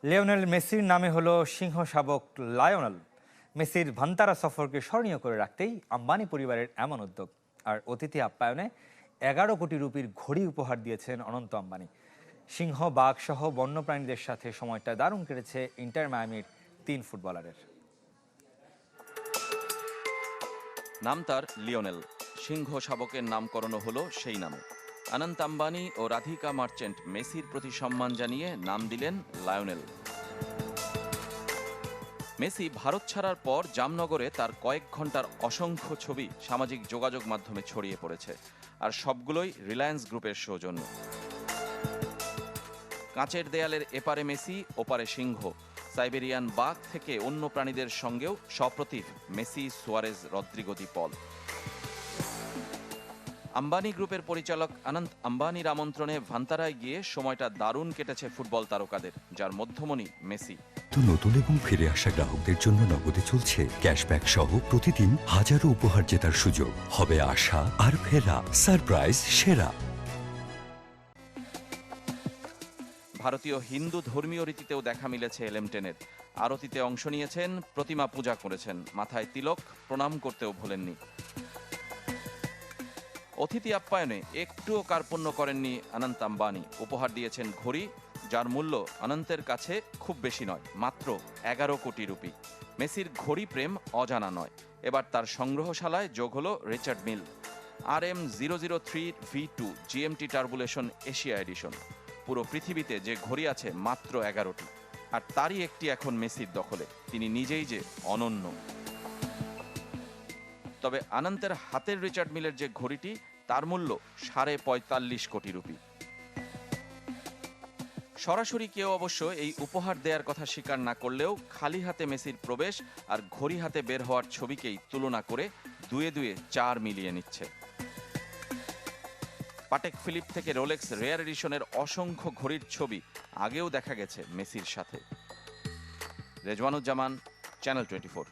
Lionel মেসির নামে হলো সিংহ শাবক লায়নেল। মেসির ভান্তারা সফরকে স্মরণীয় করে রাখতেই আম্বানি পরিবারের এমন উদ্যোগ। আর অতিথি আপ্যায়নে 11 কোটি রুপির ঘড়ি উপহার দিয়েছেন অনন্ত আম্বানি। সিংহ, বাঘ সহ বন্যপ্রাণীদের সাথে সময়টা দারুণ কেটেছে ইন্টার মায়ামির 3 ফুটবলারের। নাম তার লিওনেল, সিংহ শাবকের নামকরণও হলো সেই নামে। অনন্ত আম্বানি ও রাধিকা মার্চেন্ট মেসির প্রতি সম্মান জানিয়ে নাম দিলেন লায়নেল। মেসি ভারত ছাড়ার পর জামনগরে তার কয়েক ঘন্টার অসংখ্য ছবি সামাজিক যোগাযোগ মাধ্যমে ছড়িয়ে পড়েছে, আর সবগুলোই রিলায়েন্স গ্রুপের সৌজন্য। কাঁচের দেয়ালের এপারে মেসি, ওপারে সিংহ, সাইবেরিয়ান বাঘ থেকে অন্য প্রাণীদের সঙ্গেও সপ্রতিভ মেসি, সুয়ারেজ, রদ্রিগো, দি পল। আম্বানি গ্রুপের পরিচালক অনন্ত আম্বানির আমন্ত্রণে ভান্তারায় গিয়ে সময়টা দারুণ কেটেছে ফুটবল তারকাদের, যার মধ্যমণি মেসি। তো নতুন এবং ফিরে আসা গ্রাহকদের জন্য নগদে চলছে ক্যাশব্যাক সহ প্রতিদিন হাজারো উপহার জেতার সুযোগ। হবে আশা আর ফেরা, সারপ্রাইজ সেরা। ভারতীয় হিন্দু ধর্মীয় রীতিতেও দেখা মিলেছে এলেমটেনের। আরতিতে অংশ নিয়েছেন, প্রতিমা পূজা করেছেন, মাথায় তিলক, প্রণাম করতেও ভোলেননি। অতিথি আপ্যায়নে একটুও কার্পণ্য করেননি অনন্ত আম্বানি। উপহার দিয়েছেন ঘড়ি, যার মূল্য অনন্তের কাছে খুব বেশি নয়, মাত্র 11 কোটি রুপি। মেসির ঘড়ি প্রেম অজানা নয়। এবার তার সংগ্রহশালায় যোগ হলো রিচার্ড মিল RM003V2 GMT টার্বুলেশন এশিয়া এডিশন। পুরো পৃথিবীতে যে ঘড়ি আছে মাত্র 11টি, আর তারই একটি এখন মেসির দখলে। তিনি নিজেই যে অনন্য। তবে অনন্তের হাতের রিচার্ড মিলের যে ঘড়িটি, তার মূল্য 45.5 কোটি রুপি। সরাসরি কেউ অবশ্য এই উপহার দেওয়ার কথা স্বীকার না করলেও খালি হাতে মেসির প্রবেশ আর ঘড়ি হাতে বের হওয়ার ছবিকেই তুলনা করে দুয়ে দুয়ে 4 মিলিয়ে নিচ্ছে। পাটেক ফিলিপ থেকে রোলেক্স রেয়ার এডিশনের অসংখ্য ঘড়ির ছবি আগেও দেখা গেছে মেসির সাথে। রেজওয়ানুজ্জামান, চ্যানেল 24।